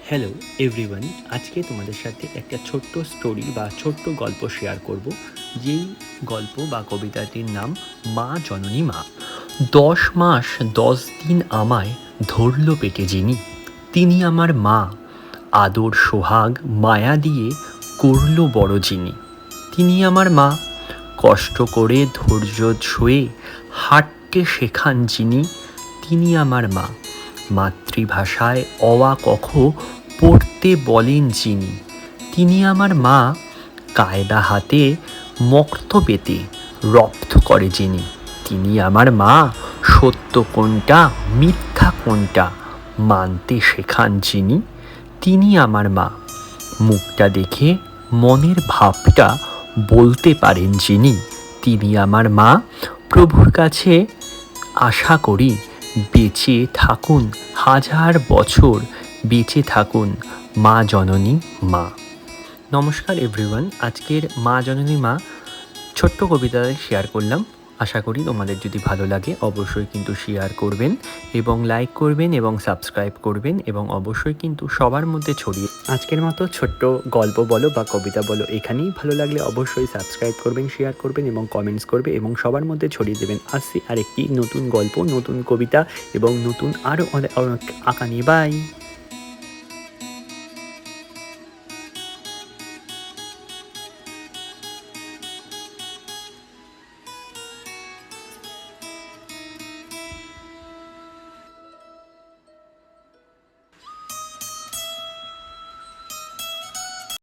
Hello everyone, আজকে তোমাদের সাথে একটা ছোট্ট স্টোরি বা ছোট্ট গল্প শেয়ার করব। যেই গল্প বা কবিতাটির নাম মা জননী মা। 10 মাস 10 দিন আমায় ধরল পেটে যিনি, তিনি আমার মা। আদর সোহাগ মায়া দিয়ে করল বড় যিনি, তিনি আমার মা। কষ্ট করে ধৈর্য সয়ে হাঁটতে শেখান যিনি, তিনি আমার মা। মাতৃভাষায় অ আ ক খ পড়তে বলেন যিনি, তিনি আমার মা। কায়দা হাতে মক্ত পেতে রপ্ত করে যিনি, তিনি আমার মা। সত্য কোনটা মিথ্যা কোনটা মানতে শেখান যিনি, তিনি আমার মা। মুখটা দেখে মনের ভাবটা বলতে পারেন যিনি, তিনি আমার মা। প্রভুর কাছে আশা করি বেঁচে থাকুন হাজার বছর, বেঁচে থাকুন মা জননী মা। নমস্কার এভরিওয়ান, আজকের মা জননী মা ছোট্ট কবিতা শেয়ার করলাম। আশা করি তোমাদের যদি ভালো লাগে অবশ্যই কিন্তু শেয়ার করবেন এবং লাইক করবেন এবং সাবস্ক্রাইব করবেন এবং অবশ্যই কিন্তু সবার মধ্যে ছড়িয়ে। আজকের মতো ছোট্ট গল্প বলো বা কবিতা বলো এখানেই। ভালো লাগলে অবশ্যই সাবস্ক্রাইব করবেন, শেয়ার করবেন এবং কমেন্টস করবে এবং সবার মধ্যে ছড়িয়ে দেবেন। আসছি আরেকটি নতুন গল্প, নতুন কবিতা এবং নতুন আরও অনেক আঁকা নিয়ে। বাই।